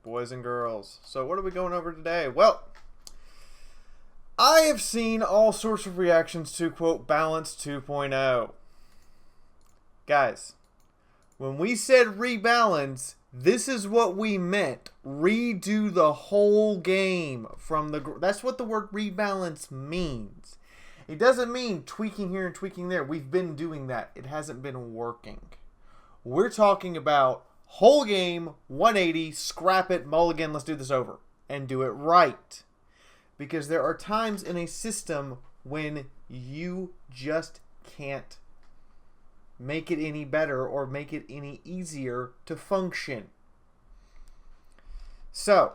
Boys and girls. So what are we going over today? Well, I have seen all sorts of reactions to, quote, Balance 2.0. Guys, when we said rebalance, this is what we meant. Redo the whole game from the... That's what the word rebalance means. It doesn't mean tweaking here and tweaking there. We've been doing that. It hasn't been working. We're talking about whole game, 180, scrap it, mulligan, let's do this over. And do it right. Because there are times in a system when you just can't make it any better or make it any easier to function. So,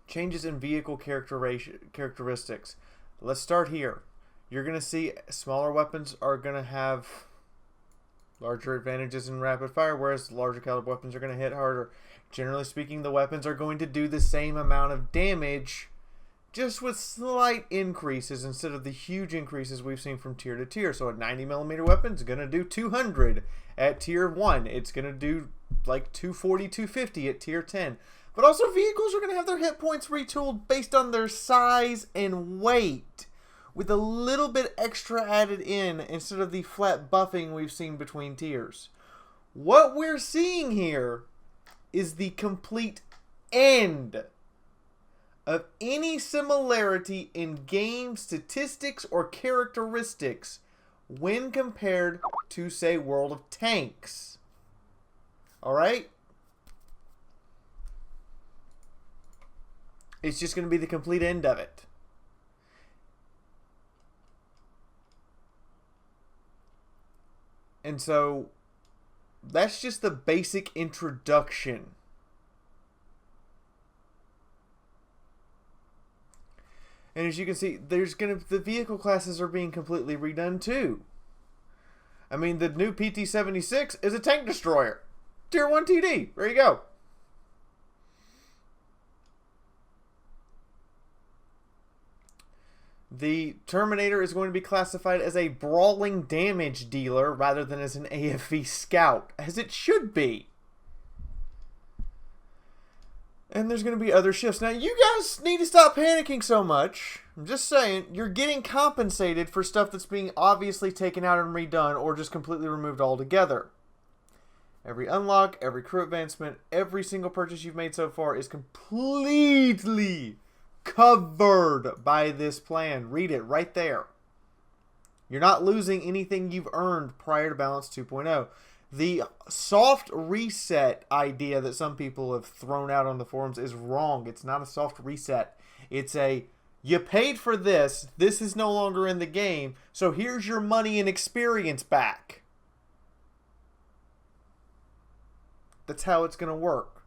changes in vehicle characteristics. Let's start here. You're going to see smaller weapons are going to have larger advantages in rapid fire, whereas larger caliber weapons are going to hit harder. Generally speaking, the weapons are going to do the same amount of damage, just with slight increases instead of the huge increases we've seen from tier to tier. So a 90mm weapon is going to do 200 at tier 1. It's going to do like 240, 250 at tier 10. But also vehicles are going to have their hit points retooled based on their size and weight, with a little bit extra added in instead of the flat buffing we've seen between tiers. What we're seeing here is the complete end of any similarity in game statistics or characteristics when compared to, say, World of Tanks. Alright? It's just going to be the complete end of it. And so, that's just the basic introduction. And as you can see, the vehicle classes are being completely redone too. I mean, the new PT-76 is a tank destroyer. Tier 1 TD. There you go. The Terminator is going to be classified as a brawling damage dealer rather than as an AFV scout, as it should be. And there's going to be other shifts. Now, you guys need to stop panicking so much. I'm just saying, you're getting compensated for stuff that's being obviously taken out and redone or just completely removed altogether. Every unlock, every crew advancement, every single purchase you've made so far is completely covered by this plan. Read it right there. You're not losing anything you've earned prior to Balance 2.0. The soft reset idea that some people have thrown out on the forums is wrong. It's not a soft reset. It's a, you paid for this, this is no longer in the game, so here's your money and experience back. That's how it's going to work.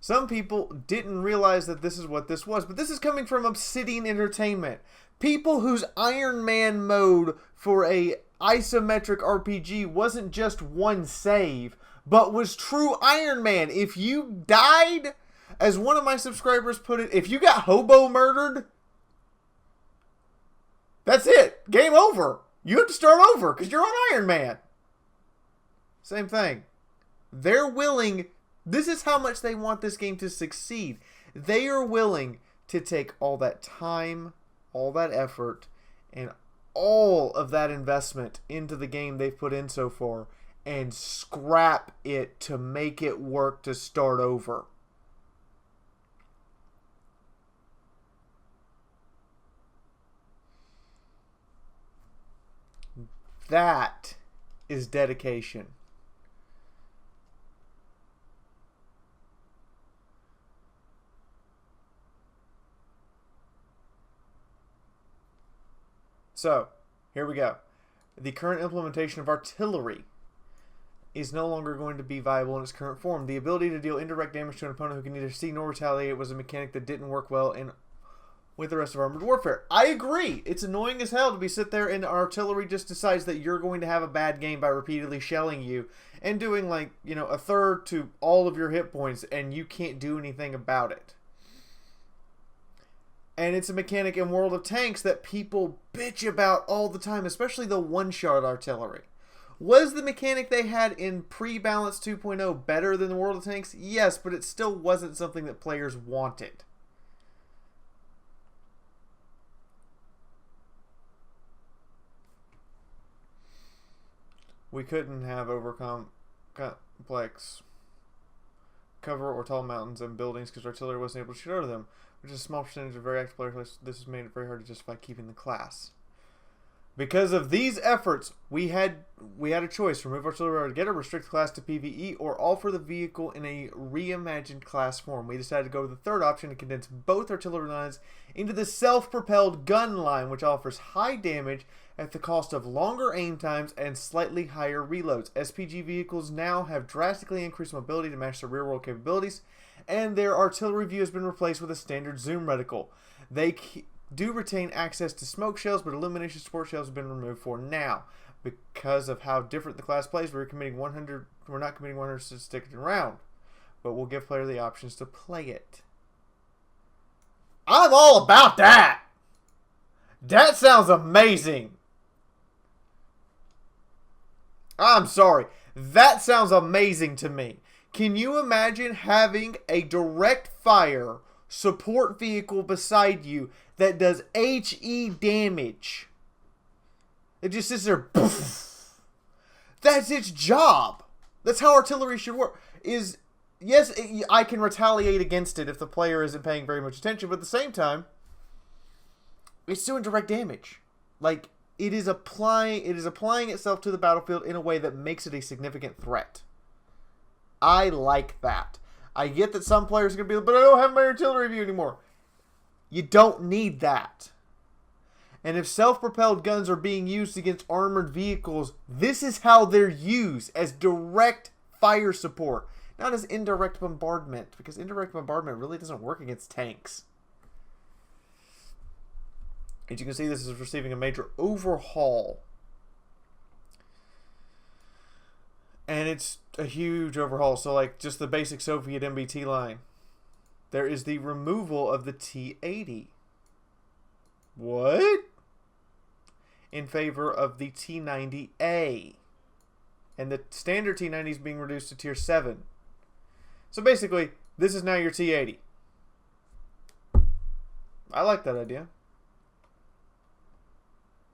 Some people didn't realize that this is what this was, but this is coming from Obsidian Entertainment. People whose Iron Man mode for a isometric RPG wasn't just one save, but was true Iron Man. If you died, as one of my subscribers put it, if you got hobo murdered, that's it. Game over. You have to start over because you're on Iron Man. Same thing. They're willing... This is how much they want this game to succeed. They are willing to take all that time, all that effort, and all of that investment into the game they've put in so far and scrap it to make it work to start over. That is dedication. So, here we go. The current implementation of artillery is no longer going to be viable in its current form. The ability to deal indirect damage to an opponent who can neither see nor retaliate was a mechanic that didn't work well with the rest of Armored Warfare. I agree. It's annoying as hell to be sit there and artillery just decides that you're going to have a bad game by repeatedly shelling you and doing like, you know, a third to all of your hit points and you can't do anything about it. And it's a mechanic in World of Tanks that people bitch about all the time, especially the one-shot artillery. Was the mechanic they had in pre-Balance 2.0 better than the World of Tanks? Yes, but it still wasn't something that players wanted. We couldn't have complex cover or tall mountains and buildings because artillery wasn't able to shoot over them, which is a small percentage of very active players. This has made it very hard to justify keeping the class. Because of these efforts, we had a choice: remove artillery altogether, restrict the class to PvE, or alter the vehicle in a reimagined class form. We decided to go with the third option and condense both artillery lines into the self-propelled gun line, which offers high damage at the cost of longer aim times and slightly higher reloads. SPG vehicles now have drastically increased mobility to match their rear-world capabilities, and their artillery view has been replaced with a standard zoom reticle. They do retain access to smoke shells, but illumination support shells have been removed for now. Because of how different the class plays, we're not committing 100 to sticking around, but we'll give players the options to play it. I'm all about that! That sounds amazing! I'm sorry. That sounds amazing to me. Can you imagine having a direct fire support vehicle beside you that does HE damage? It just sits there. Poof. That's its job. That's how artillery should work. Yes, I can retaliate against it if the player isn't paying very much attention, but at the same time, it's doing direct damage. Like, it is applying itself to the battlefield in a way that makes it a significant threat. I like that. I get that some players are going to be like, but I don't have my artillery view anymore. You don't need that. And if self-propelled guns are being used against armored vehicles, this is how they're used, as direct fire support. Not as indirect bombardment, because indirect bombardment really doesn't work against tanks. As you can see, this is receiving a major overhaul. And it's a huge overhaul. So, like, just the basic Soviet MBT line. There is the removal of the T-80. What? In favor of the T-90A. And the standard T-90 is being reduced to Tier 7. So basically, this is now your T-80. I like that idea.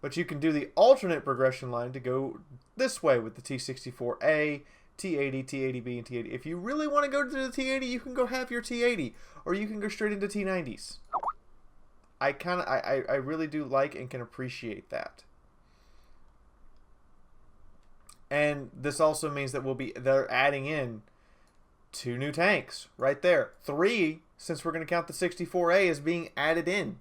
But you can do the alternate progression line to go this way with the T-64A, T-80, T-80B, and T-80. If you really want to go to the T-80, you can go have your T-80. Or you can go straight into T-90s. I really do like and can appreciate that. And this also means that they're adding in 2 new tanks right there. 3, since we're going to count the 64A as being added in.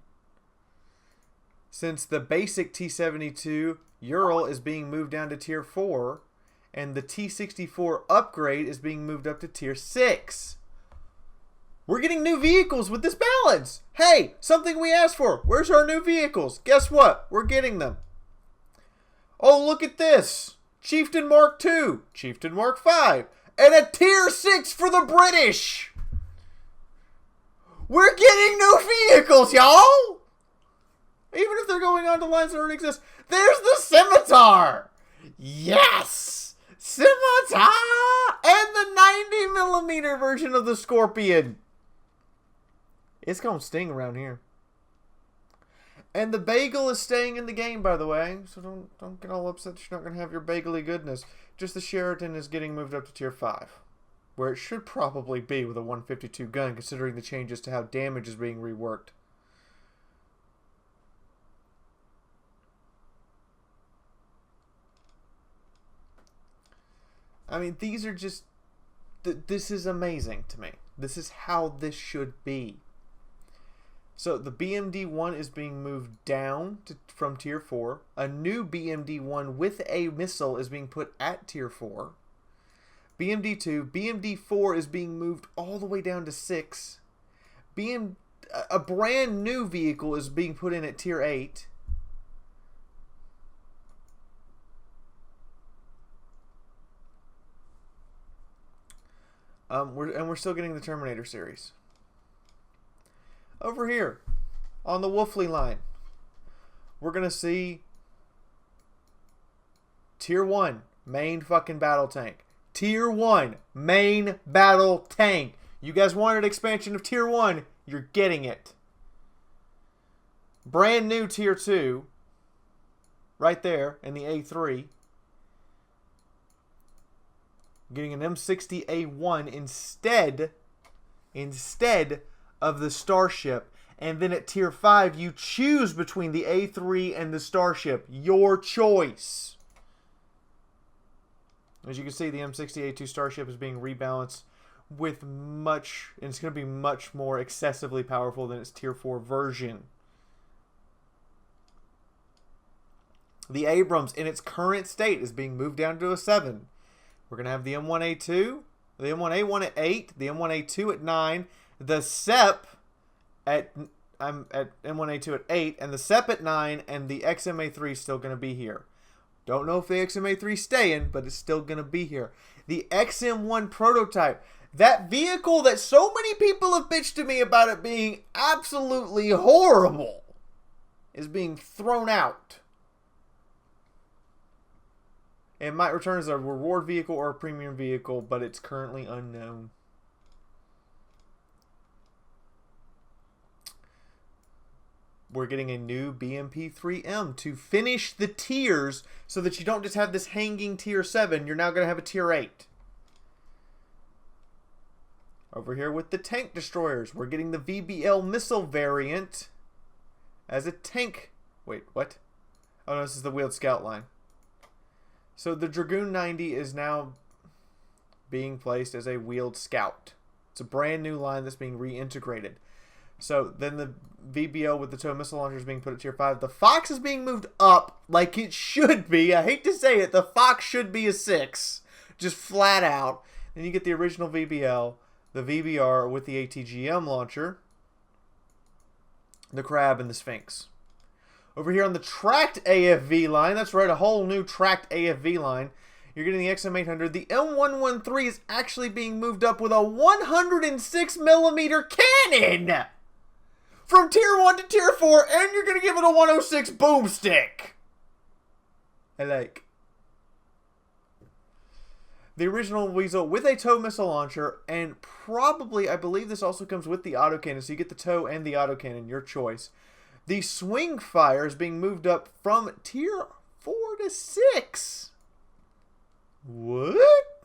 Since the basic T-72 Ural is being moved down to Tier 4, and the T-64 upgrade is being moved up to Tier 6. We're getting new vehicles with this balance. Hey, something we asked for. Where's our new vehicles? Guess what? We're getting them. Oh, look at this. Chieftain Mark II, Chieftain Mark V, and a Tier 6 for the British. We're getting new vehicles, y'all. Even if they're going on to lines that already exist. There's the Scimitar. Yes. Scimitar. And the 90mm version of the Scorpion. It's going to sting around here. And the bagel is staying in the game, by the way. So don't get all upset that you're not going to have your bagely goodness. Just the Sheraton is getting moved up to Tier 5. Where it should probably be with a 152 gun, considering the changes to how damage is being reworked. I mean, these are just... This is amazing to me. This is how this should be. So, the BMD-1 is being moved down from Tier 4. A new BMD-1 with a missile is being put at Tier 4. BMD-2. BMD-4 is being moved all the way down to 6. A brand new vehicle is being put in at Tier 8. We're still getting the Terminator series. Over here, on the Wolfley line, we're going to see Tier 1 main fucking battle tank. Tier 1 main battle tank. You guys wanted expansion of Tier 1. You're getting it. Brand new Tier 2. Right there in the A3. Getting an M60A1 instead of the Starship. And then at Tier 5, you choose between the A3 and the Starship. Your choice. As you can see, the M60A2 Starship is being rebalanced with much, and it's going to be much more excessively powerful than its Tier 4 version. The Abrams, in its current state, is being moved down to a 7. We're going to have the M1A2, the M1A1 at 8, the M1A2 at 9, the SEP at M1A2 at 8, and the SEP at 9, and the XMA3 is still going to be here. Don't know if the XMA3 is staying, but it's still going to be here. The XM1 prototype, that vehicle that so many people have bitched to me about it being absolutely horrible, is being thrown out. It might return as a reward vehicle or a premium vehicle, but it's currently unknown. We're getting a new BMP3M to finish the tiers so that you don't just have this hanging Tier 7. You're now going to have a Tier 8. Over here with the tank destroyers, we're getting the VBL missile variant as a tank. Wait, what? Oh, no, this is the wheeled scout line. So the Dragoon 90 is now being placed as a wheeled scout. It's a brand new line that's being reintegrated. So then the VBL with the tow missile launcher is being put at Tier 5. The Fox is being moved up like it should be. I hate to say it. The Fox should be a 6. Just flat out. Then you get the original VBL, the VBR with the ATGM launcher, the Crab, and the Sphinx. Over here on the tracked AFV line, that's right, a whole new tracked AFV line. You're getting the XM800. The M113 is actually being moved up with a 106mm cannon from Tier 1 to Tier 4, and you're going to give it a 106 boomstick. I like. The original Weasel with a tow missile launcher, and probably, I believe this also comes with the autocannon, so you get the tow and the autocannon, your choice. The Swing Fire is being moved up from Tier 4 to 6. What?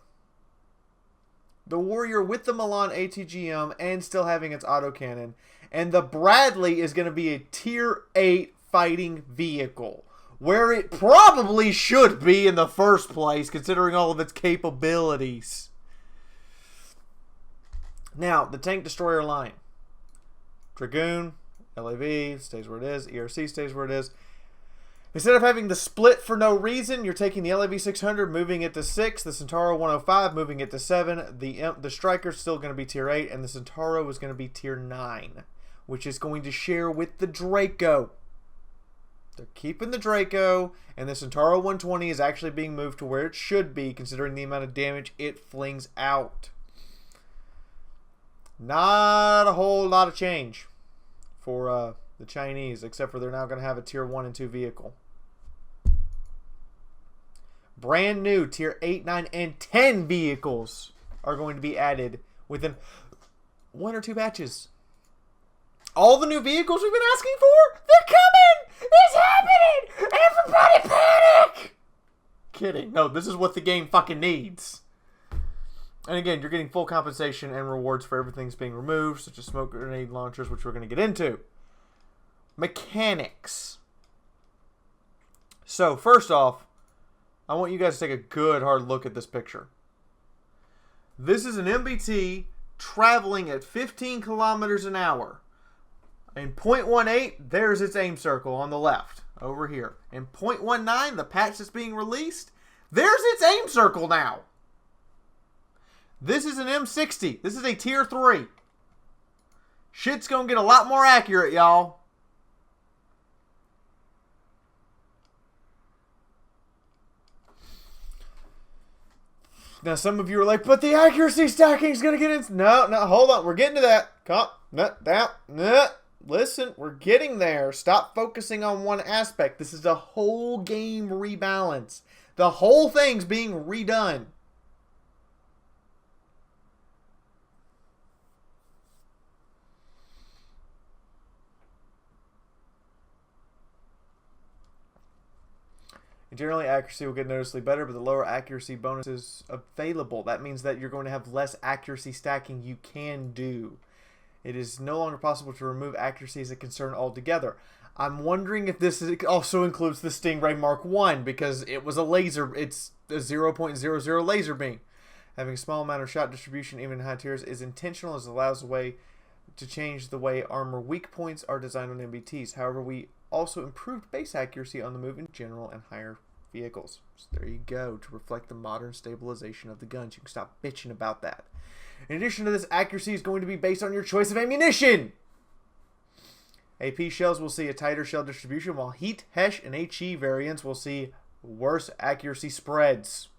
The Warrior with the Milan ATGM and still having its autocannon. And the Bradley is going to be a Tier 8 fighting vehicle, where it probably should be in the first place, considering all of its capabilities. Now, the Tank Destroyer line. Dragoon, LAV stays where it is. ERC stays where it is. Instead of having the split for no reason, you're taking the LAV 600, moving it to 6. The Centauro 105, moving it to 7. The Striker's still going to be Tier 8. And the Centauro is going to be Tier 9, which is going to share with the Draco. They're keeping the Draco, and the Centauro 120 is actually being moved to where it should be, considering the amount of damage it flings out. Not a whole lot of change for the Chinese, except for they're now going to have a Tier 1 and 2 vehicle. Brand new Tier 8, 9, and 10 vehicles are going to be added within 1 or 2 batches. All the new vehicles we've been asking for, they're coming! It's happening! Everybody panic! Kidding. No, this is what the game fucking needs. And again, you're getting full compensation and rewards for everything that's being removed, such as smoke grenade launchers, which we're going to get into. Mechanics. So, first off, I want you guys to take a good hard look at this picture. This is an MBT traveling at 15 kilometers an hour. In 0.18, there's its aim circle on the left, over here. In 0.19, the patch that's being released, there's its aim circle now. This is an M60. This is a Tier 3. Shit's gonna get a lot more accurate, y'all. Now, some of you are like, but the accuracy stacking is gonna get in. No, hold on. We're getting to that. Calm. No, down. No. Listen, we're getting there. Stop focusing on one aspect. This is a whole game rebalance. The whole thing's being redone. Generally, accuracy will get noticeably better, but the lower accuracy bonus is available. That means that you're going to have less accuracy stacking you can do. It is no longer possible to remove accuracy as a concern altogether. I'm wondering if this also includes the Stingray Mark 1, because it was a laser. It's a 0.00 laser beam. Having a small amount of shot distribution, even in high tiers, is intentional as it allows a way to change the way armor weak points are designed on MBTs. However, we also improved base accuracy on the move in general and higher vehicles. So there you go, to reflect the modern stabilization of the guns. You can stop bitching about that. In addition to this, accuracy is going to be based on your choice of ammunition. AP shells will see a tighter shell distribution, while Heat, Hesh, and HE variants will see worse accuracy spreads.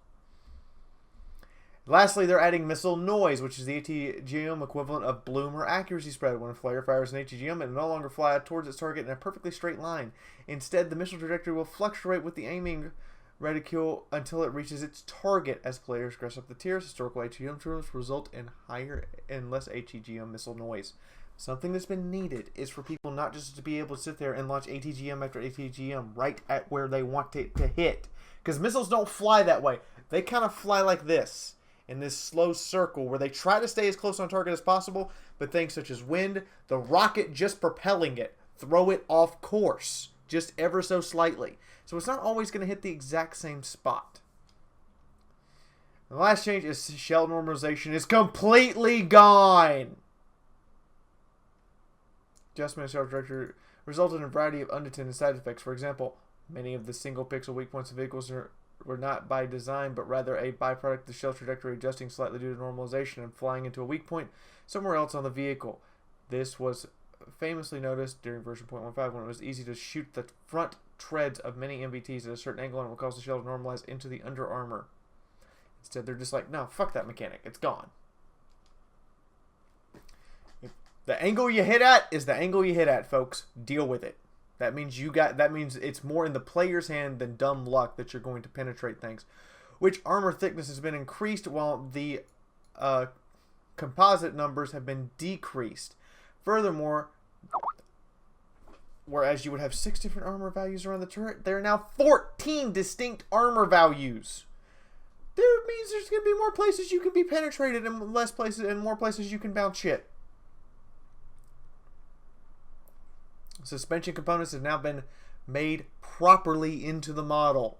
Lastly, they're adding missile noise, which is the ATGM equivalent of bloom or accuracy spread. When a flare fires an ATGM, it will no longer fly towards its target in a perfectly straight line. Instead, the missile trajectory will fluctuate with the aiming reticule until it reaches its target. As players progress up the tiers, historical ATGM turrets result in higher and less ATGM missile noise. Something that's been needed is for people not just to be able to sit there and launch ATGM after ATGM right at where they want it to hit. Because missiles don't fly that way. They kind of fly like this, in this slow circle where they try to stay as close on target as possible, but things such as wind, the rocket just propelling it, throw it off course just ever so slightly. So it's not always going to hit the exact same spot. The last change is shell normalization is completely gone. Adjustment of shell trajectory resulted in a variety of unintended side effects. For example, many of the single pixel weak points of vehicles were not by design, but rather a byproduct of the shell trajectory adjusting slightly due to normalization and flying into a weak point somewhere else on the vehicle. This was famously noticed during version 0.15 when it was easy to shoot the front treads of many MBTs at a certain angle and it will cause the shell to normalize into the under armor. Instead, they're just like, no, fuck that mechanic. It's gone. The angle you hit at is the angle you hit at, folks. Deal with it. That means it's more in the player's hand than dumb luck that you're going to penetrate things. Which armor thickness has been increased while the composite numbers have been decreased. Furthermore, whereas you would have 6 different armor values around the turret, there are now 14 distinct armor values. That means there's going to be more places you can be penetrated and less places and more places you can bounce shit. Suspension components have now been made properly into the model.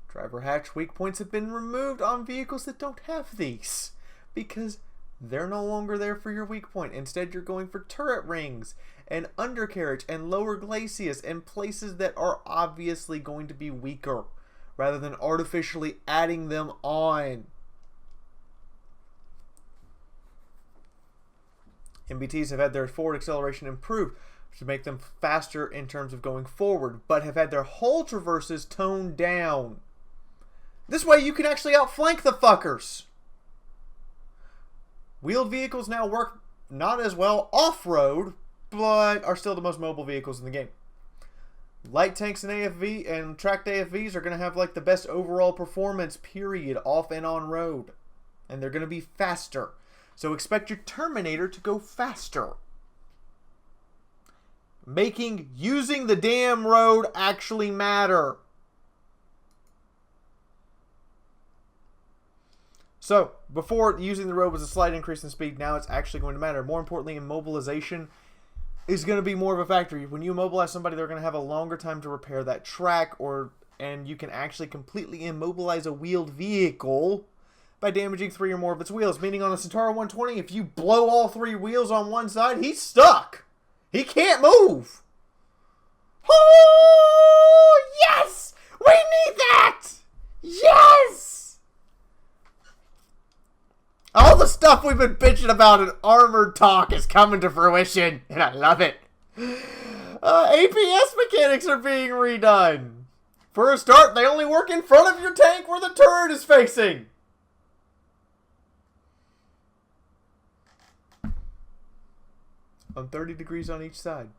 Driver hatch weak points have been removed on vehicles that don't have these because they're no longer there for your weak point. Instead, you're going for turret rings and undercarriage and lower glacis and places that are obviously going to be weaker rather than artificially adding them on. MBTs have had their forward acceleration improved to make them faster in terms of going forward, but have had their hull traverses toned down. This way you can actually outflank the fuckers. Wheeled vehicles now work not as well off-road, but are still the most mobile vehicles in the game. Light tanks and AFV and tracked AFVs are going to have like the best overall performance period off and on road. And they're going to be faster. So expect your Terminator to go faster. Making using the damn road actually matter. So, before using the road was a slight increase in speed, now it's actually going to matter. More importantly, immobilization is going to be more of a factor. When you immobilize somebody, they're going to have a longer time to repair that track, and you can actually completely immobilize a wheeled vehicle by damaging 3 or more of its wheels. Meaning on a Centaur 120, if you blow all 3 wheels on one side, he's stuck. He can't move. Oh, yes! We need that! Yes! All the stuff we've been bitching about in Armored Talk is coming to fruition, and I love it. APS mechanics are being redone. For a start, they only work in front of your tank where the turret is facing. On 30 degrees on each side.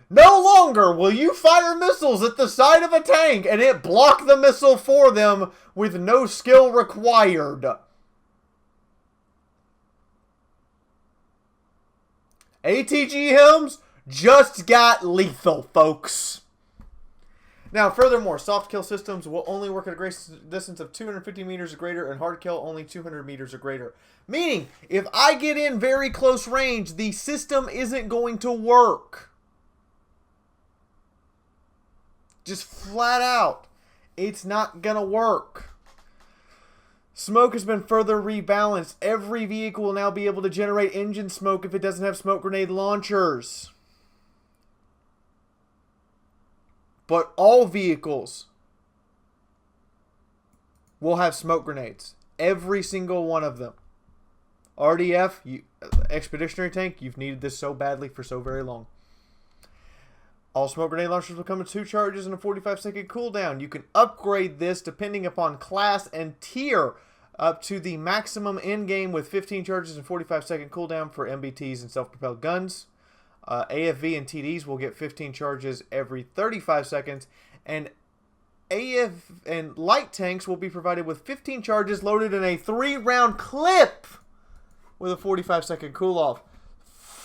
No longer will you fire missiles at the side of a tank and it block the missile for them with no skill required. ATG Helms just got lethal, folks. Now, furthermore, soft kill systems will only work at a grace distance of 250 meters or greater, and hard kill only 200 meters or greater. Meaning, if I get in very close range, the system isn't going to work. Just flat out, it's not going to work. Smoke has been further rebalanced. Every vehicle will now be able to generate engine smoke if it doesn't have smoke grenade launchers. But all vehicles will have smoke grenades. Every single one of them. RDF, Expeditionary Tank, you've needed this so badly for so very long. All smoke grenade launchers will come with 2 charges and a 45-second cooldown. You can upgrade this depending upon class and tier up to the maximum in-game with 15 charges and 45-second cooldown for MBTs and self-propelled guns. AFV and TDs will get 15 charges every 35 seconds, and AF and light tanks will be provided with 15 charges loaded in a 3-round clip with a 45-second cool-off.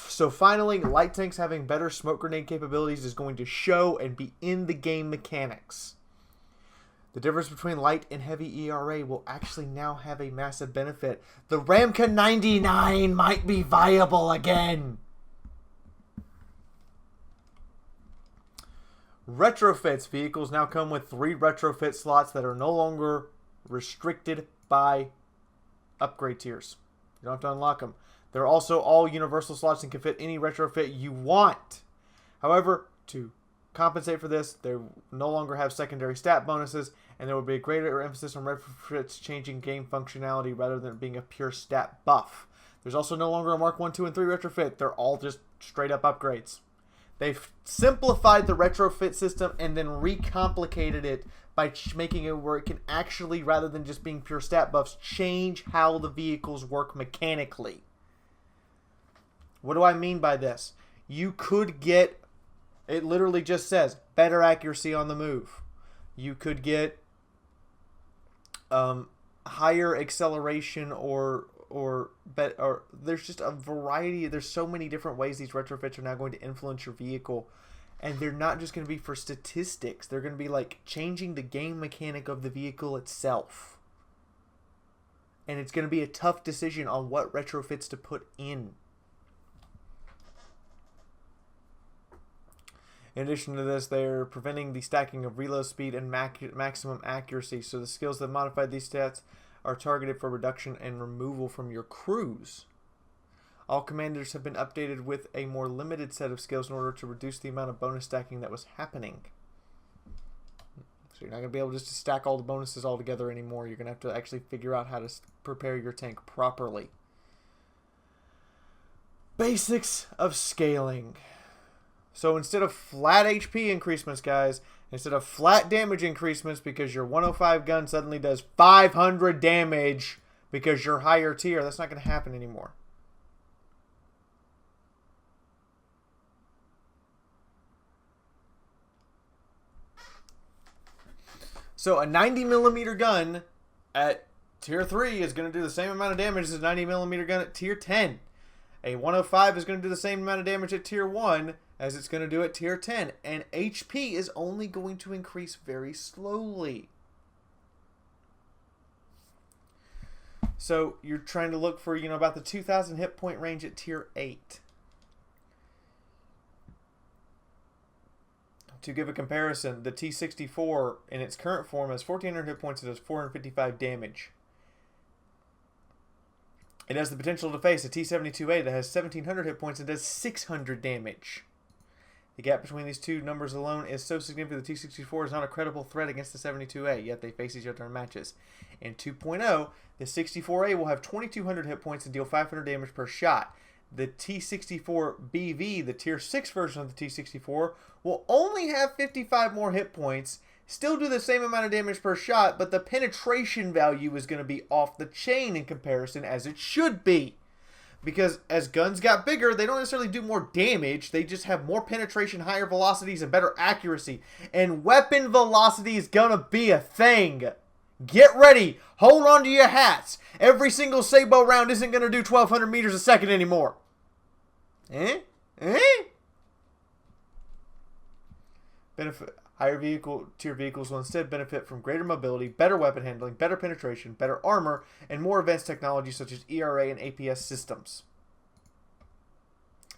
So finally, light tanks having better smoke grenade capabilities is going to show and be in the game mechanics. The difference between light and heavy ERA will actually now have a massive benefit. The Ramka 99 might be viable again. Retrofits. Vehicles now come with 3 retrofit slots that are no longer restricted by upgrade tiers. You don't have to unlock them. They're also all universal slots and can fit any retrofit you want. However, to compensate for this, they no longer have secondary stat bonuses, and there will be a greater emphasis on retrofits changing game functionality rather than being a pure stat buff. There's also no longer a Mark 1, 2, and 3 retrofit. They're all just straight up upgrades. They've simplified the retrofit system and then recomplicated it by making it where it can actually, rather than just being pure stat buffs, change how the vehicles work mechanically. What do I mean by this? You could get, it literally just says, better accuracy on the move. You could get higher acceleration or there's just a variety. There's so many different ways these retrofits are now going to influence your vehicle, and they're not just going to be for statistics. They're going to be like changing the game mechanic of the vehicle itself, and it's going to be a tough decision on what retrofits to put in. In addition to this, they're preventing the stacking of reload speed and maximum accuracy, so the skills that modify these stats are targeted for reduction and removal from your crews. All commanders have been updated with a more limited set of skills in order to reduce the amount of bonus stacking that was happening. So you're not going to be able just to stack all the bonuses all together anymore. You're going to have to actually figure out how to prepare your tank properly. Basics of scaling. So instead of flat HP increasements, guys, instead of flat damage increasements because your 105 gun suddenly does 500 damage because you're higher tier, that's not going to happen anymore. So a 90mm gun at tier 3 is going to do the same amount of damage as a 90mm gun at tier 10. A 105 is going to do the same amount of damage at tier 1 as it's going to do at tier 10. And HP is only going to increase very slowly. So you're trying to look for, about the 2,000 hit point range at tier 8. To give a comparison, the T-64 in its current form has 1,400 hit points and does 455 damage. It has the potential to face a T-72A that has 1,700 hit points and does 600 damage. The gap between these two numbers alone is so significant the T-64 is not a credible threat against the 72A, yet they face each other in matches. In 2.0, the 64A will have 2,200 hit points and deal 500 damage per shot. The T-64BV, the tier 6 version of the T-64, will only have 55 more hit points, still do the same amount of damage per shot, but the penetration value is going to be off the chain in comparison, as it should be. Because as guns got bigger, they don't necessarily do more damage. They just have more penetration, higher velocities, and better accuracy. And weapon velocity is going to be a thing. Get ready. Hold on to your hats. Every single sabot round isn't going to do 1,200 meters a second anymore. Benefit. Higher tier vehicles will instead benefit from greater mobility, better weapon handling, better penetration, better armor, and more advanced technology such as ERA and APS systems.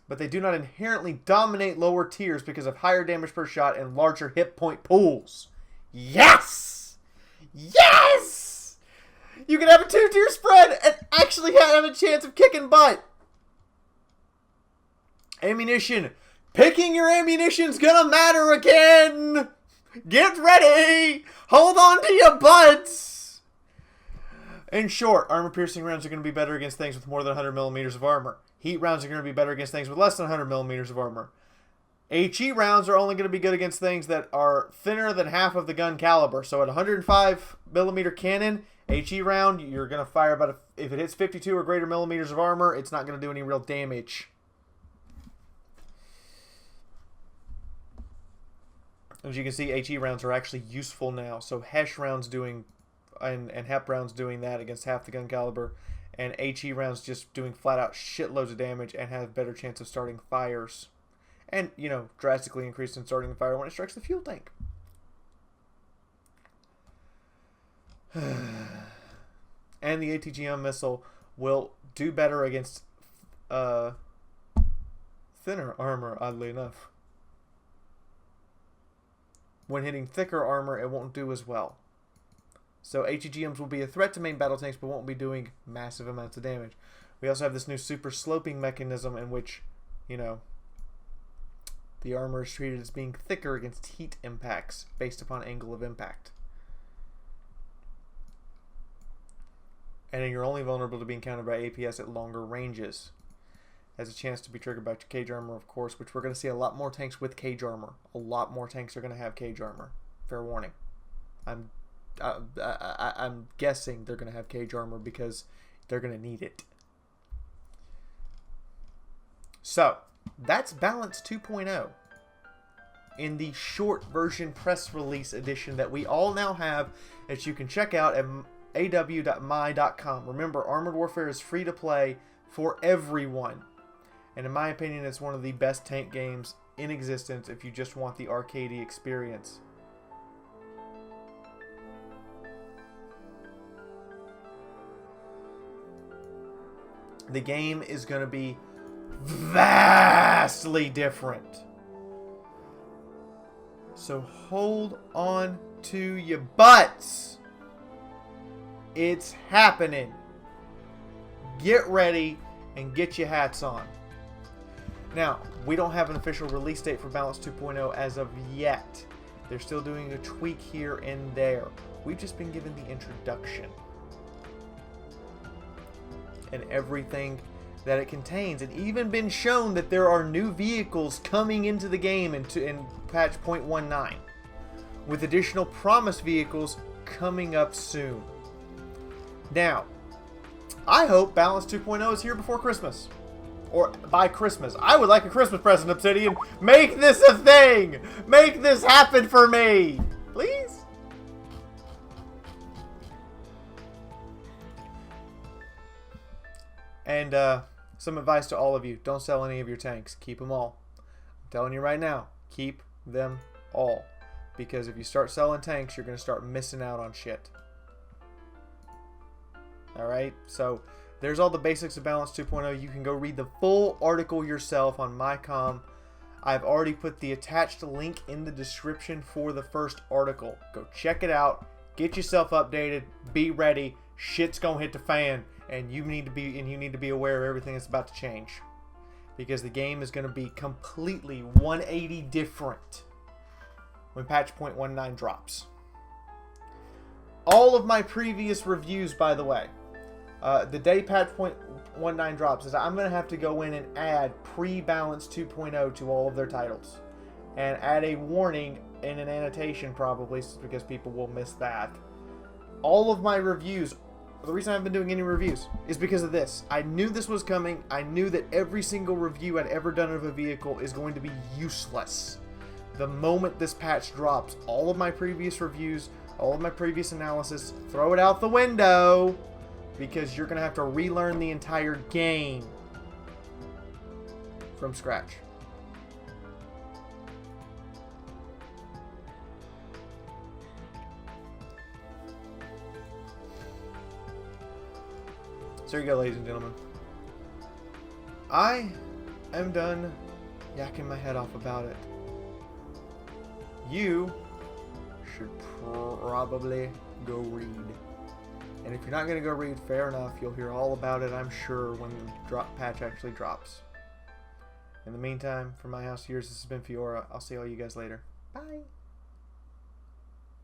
But they do not inherently dominate lower tiers because of higher damage per shot and larger hit point pools. Yes! Yes! You can have a 2-tier spread and actually have a chance of kicking butt. Ammunition. Picking your ammunition's gonna matter again! Get ready! Hold on to your butts! In short, armor-piercing rounds are going to be better against things with more than 100 millimeters of armor. Heat rounds are going to be better against things with less than 100 millimeters of armor. HE rounds are only going to be good against things that are thinner than half of the gun caliber. So at 105 millimeter cannon, HE round, you're going to fire about, if it hits 52 or greater millimeters of armor, it's not going to do any real damage. As you can see, HE rounds are actually useful now. So HESH rounds doing, and HEP rounds doing that against half the gun caliber. And HE rounds just doing flat out shitloads of damage and have better chance of starting fires. And, you know, drastically increased in starting the fire when it strikes the fuel tank. And the ATGM missile will do better against thinner armor, oddly enough. When hitting thicker armor, it won't do as well. So HEGMs will be a threat to main battle tanks, but won't be doing massive amounts of damage. We also have this new super sloping mechanism in which, you know, the armor is treated as being thicker against heat impacts based upon angle of impact. And then you're only vulnerable to being countered by APS at longer ranges. Has a chance to be triggered by cage armor, of course, which we're going to see a lot more tanks with cage armor. A lot more tanks are going to have cage armor. Fair warning. I'm guessing they're going to have cage armor because they're going to need it. So, that's Balance 2.0 in the short version press release edition that we all now have that you can check out at aw.my.com. Remember, Armored Warfare is free to play for everyone. And in my opinion, it's one of the best tank games in existence if you just want the arcadey experience. The game is going to be vastly different. So hold on to your butts. It's happening. Get ready and get your hats on. Now, we don't have an official release date for Balance 2.0 as of yet. They're still doing a tweak here and there. We've just been given the introduction and everything that it contains, and even been shown that there are new vehicles coming into the game in patch 0.19, with additional promised vehicles coming up soon. Now, I hope Balance 2.0 is here before Christmas. Or by Christmas. I would like a Christmas present, Obsidian. Make this a thing! Make this happen for me! Please? And some advice to all of you. Don't sell any of your tanks. Keep them all. I'm telling you right now. Keep them all. Because if you start selling tanks, you're going to start missing out on shit. Alright? So, there's all the basics of Balance 2.0. You can go read the full article yourself on MyCom. I've already put the attached link in the description for the first article. Go check it out. Get yourself updated. Be ready. Shit's gonna hit the fan. And you need to be aware of everything that's about to change. Because the game is going to be completely 180 different when patch 0.19 drops. All of my previous reviews, by the way, the day patch 0.19 drops, is I'm going to have to go in and add pre-Balance 2.0 to all of their titles. And add a warning in an annotation probably, because people will miss that. All of my reviews the reason I haven't been doing any reviews is because of this. I knew this was coming. I knew that every single review I'd ever done of a vehicle is going to be useless. The moment this patch drops, all of my previous reviews, all of my previous analysis, throw it out the window, because you're going to have to relearn the entire game from scratch. So there you go, ladies and gentlemen. I am done yakking my head off about it. You should probably go read. And if you're not going to go read, fair enough. You'll hear all about it, I'm sure, when the patch actually drops. In the meantime, from my house to yours, this has been Fiaura. I'll see all you guys later. Bye.